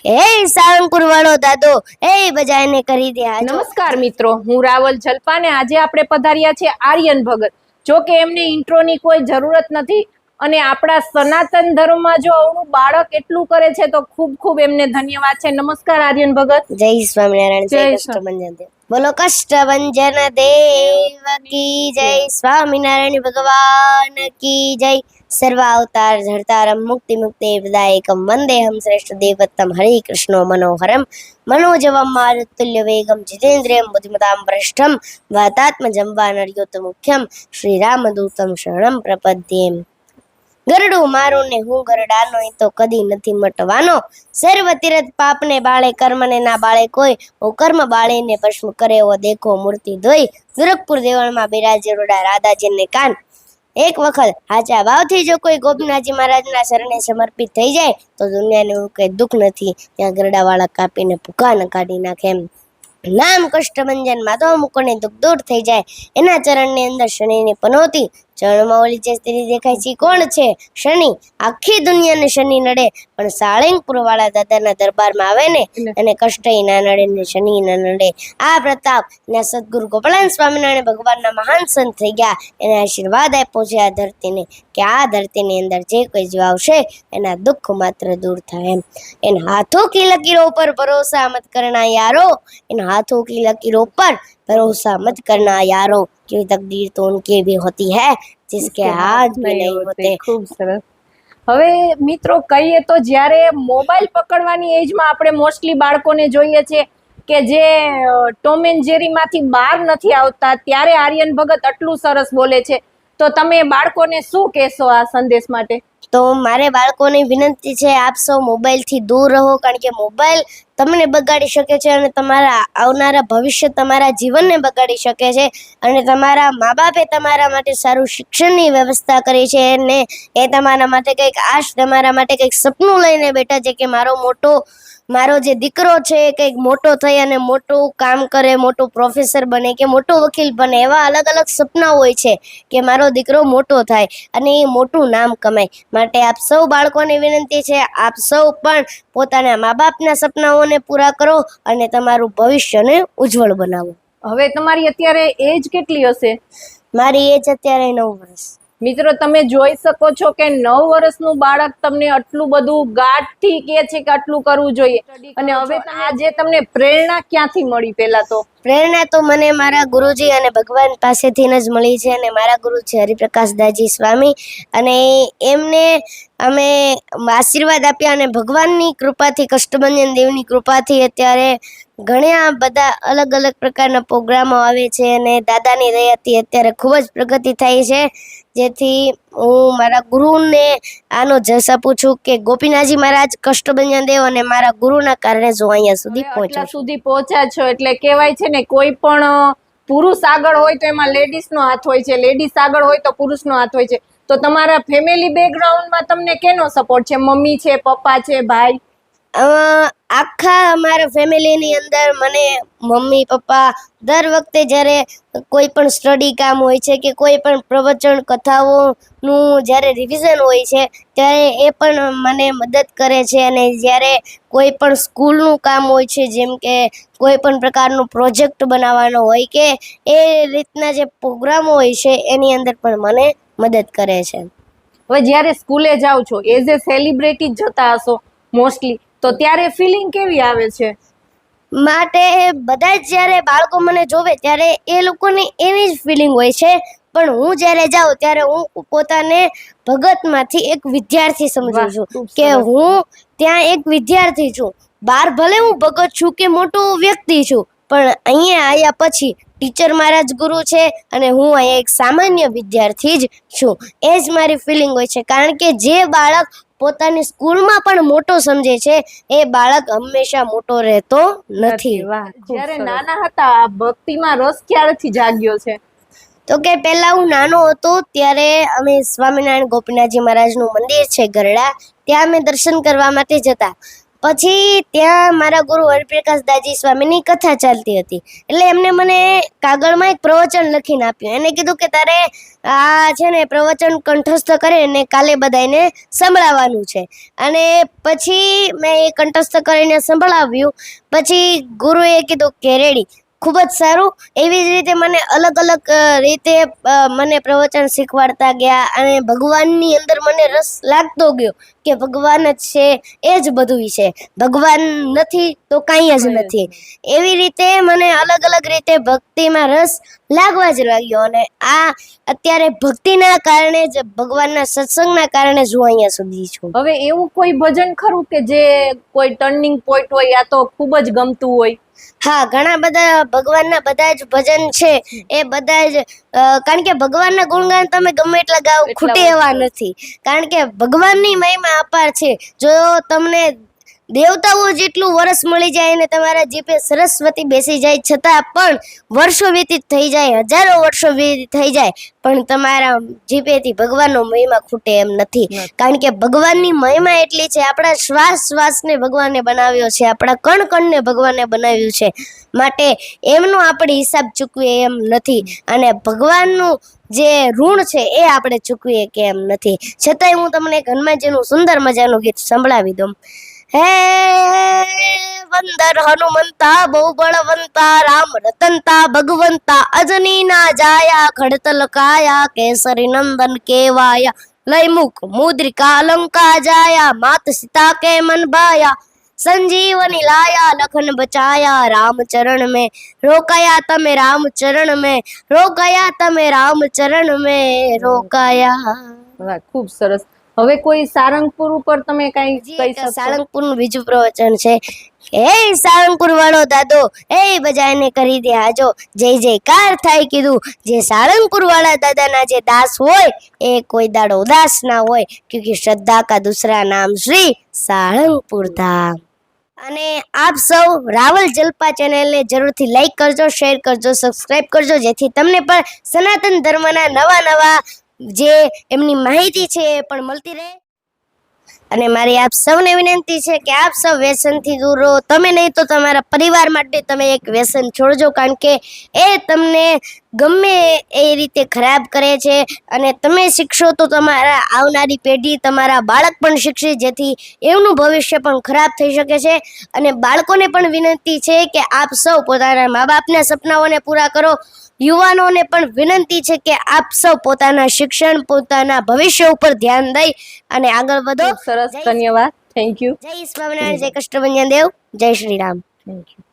હે સાળંગપુર વાળો દાદો એ બજાઈને કરી દે હાજો. નમસ્કાર મિત્રો, હું રાવલ જલપાને આજે આપણે પધાર્યા છે આર્યન ભગત. જો કે એમને ઇન્ટ્રોની કોઈ જરૂરત નથી અને આપણા સનાતન ધર્મમાં જો આવડું બાળક એટલું કરે છે તો ખૂબ ખૂબ એમને ધન્યવાદ છે. નમસ્કાર આર્યન ભગત. જય સ્વામિનારાયણ, જય કષ્ટભંજન દેવ. બોલો કષ્ટભંજન દેવ કી જય, સ્વામિનારાયણ ભગવાન કી જય. સર્વ અવતાર ધરતારમ મુક્તિ મુક્તિ પ્રદાયકમ વંદેહમ શ્રેષ્ઠ દેવતમ હરે કૃષ્ણો મનોહરમ મનોજવમ મારુતુલ્ય વેગમ જીતેન્દ્રિયમ બુદ્ધિમતામ ભ્રષ્ટમ વાતાત્મજં વાનરયોત મુખ્યમ શ્રી રામદૂતમ શરણમ પ્રપદ્યે. ગરડું મારું ને હું ગરડાનો એ તો કદી નથી મટવાનો. સર્વ તીરથ પાપને બાળે કર્મને ના બાળે કોઈ, હું કર્મ બાળીને ભસ્મ કરે એવો દેખો મૂર્તિ ધોઈ. સુરખપુર દેવળમાં બિરાજે રોડા રાધાજીને કાન. એક વખત હાચા ભાવથી જો કોઈ ગોપીનાથજી મહારાજના શરણે સમર્પિત થઈ જાય તો દુનિયાને એવું કઈ દુઃખ નથી. ત્યાં ગરડાવાળા કાપીને ભૂકા ન કાઢી નાખે એમ. નામ કષ્ટભંજન માધવ મુકુને દુઃખ દૂર થઈ જાય. એના ચરણની અંદર શનિની પનોતી. ચરણમાં ઓલી જે સ્ત્રી દેખાય છે કોણ છે? શનિ. આખી દુનિયાને શનિ નડે પણ સાળંગપુર વાળા દાદાના દરબારમાં આવે ને એને કષ્ટ ના નડે ને શનિ ના નડે. આ પ્રતાપ એના સદગુરુ ગોપાળાન સ્વામિનારાયણ ભગવાનના મહાન સંત થઈ ગયા. એને આશીર્વાદ આપ્યો છે આ ધરતીને કે આ ધરતીની અંદર જે કોઈ જીવ આવશે એના દુઃખ માત્ર દૂર થાય એમ. એના હાથોं की लकीरों पर भरोसा मत करना यारो, इन हाथों की लकीरों पर भरोसा मत करना यारो, क्योंकि तकदीर तो उनकी भी होती है जिसके हाथ भी नहीं होते. ખૂબ સરસ. હવે મિત્રો કહીએ તો જ્યારે મોબાઈલ પકડવાની એજમાં આપણે મોસ્ટલી બાળકોને જોઈએ છે કે જે ટોમ એન્ડ જેરી માંથી બહાર નથી આવતા, ત્યારે આર્યન ભગત આટલું સરસ બોલે છે. તો તમે બાળકોને શું કહેશો આ સંદેશ માટે? તો મારે બાળકોની વિનંતી છે, આપ સૌ મોબાઈલથી દૂર રહો, કારણ કે મોબાઈલ તમને બગાડી શકે છે અને તમારા આવનારા ભવિષ્ય, તમારા જીવનને બગાડી શકે છે. અને તમારા મા બાપે તમારા માટે સારું શિક્ષણની વ્યવસ્થા કરી છે અને એ તમારા માટે કંઈક આશ, તમારા માટે કંઈક સપનું લઈને બેઠા છે કે મારો જે દીકરો છે કંઈક મોટો થઈ અને મોટું કામ કરે, મોટું પ્રોફેસર બને કે મોટો વકીલ બને. એવા અલગ અલગ સપના હોય છે કે મારો દીકરો મોટો થાય અને એ મોટું નામ કમાય. માટે આપ સૌ બાળકોને વિનંતી છે, આપ સૌ પણ પોતાના મા બાપના સપનાઓને પૂરા કરો અને તમારું ભવિષ્યને ઉજ્જવળ બનાવો. હવે તમારી અત્યારે એજ કેટલી હશે? મારી એજ અત્યારે 9 વર્ષ. મિત્રો તમે જોઈ શકો છો કે 9 વર્ષનું બાળક તમને આટલું બધું ગાઢથી કહે છે કે આટલું કરવું જોઈએ. અને હવે આજે તમને પ્રેરણા ક્યાંથી મળી? પહેલા તો પ્રેરણા તો મને મારા ગુરુજી અને ભગવાન પાસેથી જ મળી છે. અને મારા ગુરુ છે હરિપ્રકાશ દાસજી સ્વામી, અને એમને અમે આશીર્વાદ આપ્યા અને ભગવાનની કૃપાથી, કષ્ટભંજન દેવની કૃપાથી અત્યારે ઘણા બધા અલગ અલગ પ્રકારના પ્રોગ્રામો આવે છે અને દાદાની દયાથી અત્યારે ખૂબ જ પ્રગતિ થાય છે. જેથી હું મારા ગુરુને આનો જશ આપું છું કે ગોપીનાથજી મહારાજ, કષ્ટભંજન દેવ અને મારા ગુરુના કારણે જો અહીંયા સુધી પહોંચ્યા છો. એટલે કહેવાય છે ને, કોઈ પણ પુરુષ આગળ હોય તો એમાં લેડીઝનો હાથ હોય છે, લેડીઝ આગળ હોય તો પુરુષનો હાથ હોય છે. તો તમારા ફેમિલી બેકગ્રાઉન્ડમાં તમને કેનો સપોર્ટ છે? મમ્મી છે, પપ્પા છે, ભાઈ? આખા અમારા ફેમિલીની અંદર મને મમ્મી પપ્પા દર વખતે જ્યારે કોઈ પણ સ્ટડી કામ હોય છે કે કોઈ પણ પ્રવચન કથાઓનું જ્યારે રિવિઝન હોય છે ત્યારે એ પણ મને મદદ કરે છે. અને જ્યારે કોઈ પણ સ્કૂલનું કામ હોય છે, જેમ કે કોઈ પણ પ્રકારનું પ્રોજેક્ટ બનાવવાનો હોય કે એ રીતના જે પ્રોગ્રામો હોય છે એની અંદર પણ મને મદદ કરે છે. હવે જ્યારે સ્કૂલે જાઓ છો, એઝ એ સેલિબ્રિટી જતા હશો મોસ્ટલી, તો ત્યારે ફિલિંગ કેવી આવે છે? માટે બધા જ જ્યારે બાળકો મને જોવે ત્યારે એ લોકોને એની જ ફિલિંગ હોય છે, પણ હું જ્યારે જાઉં ત્યારે હું પોતાને ભગતમાંથી એક વિદ્યાર્થી સમજું છું કે હું ત્યાં એક વિદ્યાર્થી છું. બહાર ભલે હું ભગત છું કે મોટો વ્યક્તિ છું, પણ અહીંયા આવ્યા પછી ટીચર મારા જ ગુરુ છે અને હું અહીંયા એક સામાન્ય વિદ્યાર્થી જ છું. એ જ મારી ફિલિંગ હોય છે. કારણ કે જે બાળક પોતાની સ્કૂલમાં પણ મોટો સમજે છે એ બાળક હંમેશા મોટો રહેતો નથી. જ્યારે નાના હતા, ભક્તિમાં રસ ક્યારથી જાગ્યો છે? તો કે પહેલા હું નાનો હતો ત્યારે અમે સ્વામિનારાયણ ગોપીનાથજી મહારાજનું મંદિર છે ગરડા, ત્યાં અમે દર્શન કરવા માટે જતા. પછી ત્યાં મારા ગુરુ હરિપ્રકાશ દાજી સ્વામીની કથા ચાલતી હતી, એટલે એમને મને કાગળમાં એક પ્રવચન લખીને આપ્યું. એને કીધું કે તારે આ છે ને પ્રવચન કંઠસ્થ કરીને કાલે બધાને સંભળાવવાનું છે. અને પછી મેં એ કંઠસ્થ કરીને સંભળાવ્યું. પછી ગુરુએ કીધું કે રેડી, ખૂબ જ સારું. એવી જ રીતે મને અલગ અલગ રીતે મને પ્રવચન શીખવાડતા ગયા અને ભગવાનની અંદર મને રસ લાગતો ગયો કે ભગવાન જ છે, એ જ બધું છે, ભગવાન નથી તો કાંઈ જ નથી. એવી રીતે મને અલગ અલગ રીતે ભક્તિમાં રસ લાગવા જ લાગ્યો. અને આ અત્યારે ભક્તિના કારણે જ, ભગવાનના સત્સંગના કારણે જ હું અહીંયા સુધી છું. હવે એવું કોઈ ભજન ખરું કે જે કોઈ ટર્નિંગ પોઈન્ટ હોય યા તો ખૂબ જ ગમતું હોય? હા, ઘણા બધા ભગવાનના બધા જ ભજન છે, એ બધા જ કારણ કે ભગવાનના ગુણગાન તમે ગમે એટલા ગાઓ, ખૂટે એવા નથી. કારણ કે ભગવાનની મહિમા અપાર છે. જો તમને દેવતાઓ જેટલું વર્ષ મળી જાય અને તમારા જીભે સરસ્વતી બેસી જાય, છતાં પણ વર્ષો વ્યતીત થઈ જાય, હજારો વર્ષો વ્યતીત થઈ જાય, પણ તમારા જીભેથી ભગવાનનો મહિમા ખૂટે એમ નથી. કારણ કે ભગવાનની મહિમા એટલી છે. આપણા શ્વાસ શ્વાસને ભગવાને બનાવ્યો છે, આપણા કણ કણને ભગવાને બનાવ્યું છે, માટે એમનો આપણે હિસાબ ચૂકવીએ એમ નથી. અને ભગવાનનું જે ઋણ છે એ આપણે ચૂકવીએ કે એમ નથી. છતાંય હું તમને એક હનુમાનજીનું સુંદર મજાનું ગીત સંભળાવી દઉં. હે વંદર હનુમંતા બહુ બળવંતા, રામ રતનતા ભગવંતા, અજની ના જાયા, ખડતલ કાયા, કેસરી નંદન કેવાયા, લય મુખ મુદ્રિકા લંકા જાયા, માત સીતા કે મન ભાયા, संजीवनी लाया लखन बचाया, राम चरण में रोकाया तमे, राम चरण में रोकाया तमे, राम चरण में रोकाया. વાહ, ખૂબ સરસ. હવે કોઈ સારંગપુર ઉપર તમે કઈ કહી શકો? સારંગપુર નું બીજું પ્રવચન છે. હે સારંગપુર વાળો દાદો, હે બજાને કરી દે હાજો, જય જયકાર થાય કીધું. જે સારંગપુર વાળા દાદાના જે દાસ હોય એ કોઈ દાડો ઉદાસ ના હોય, ક્યોંકि શ્રદ્ધા કા દૂસરા નામ શ્રી સારંગપુર ધામ. અને આપ સૌ રાવલ જલપા ચેનલને જરૂરથી લાઈક કરજો, શેર કરજો, સબસ્ક્રાઇબ કરજો, જેથી તમને પણ સનાતન ધર્મના નવા નવા જે એમની માહિતી છે એ પણ મળતી રહે. અને મારી આપ સૌને વિનંતી છે કે આપ સૌ વ્યસનથી દૂર રહો. તમે નહીં તો તમારા પરિવાર માટે તમે એક વ્યસન છોડજો, કારણ કે એ તમને ગમે એ રીતે ખરાબ કરે છે. અને તમે શીખશો તો તમારા આવનારી પેઢી, તમારા બાળક પણ શીખશે, જેથી એમનું ભવિષ્ય પણ ખરાબ થઈ શકે છે. અને બાળકોને પણ વિનંતી છે કે આપ સૌ પોતાના મા બાપના સપનાઓને પૂરા કરો. યુવાનોને પણ વિનંતી છે કે આપ સૌ પોતાના શિક્ષણ, પોતાના ભવિષ્ય ઉપર ધ્યાન દઈ અને આગળ વધો. સરસ, ધન્યવાદ, થેન્ક યુ. જય સ્વામિનારાયણ, જય કૃષ્ણ દેવ, જય શ્રી રામ. Thank you.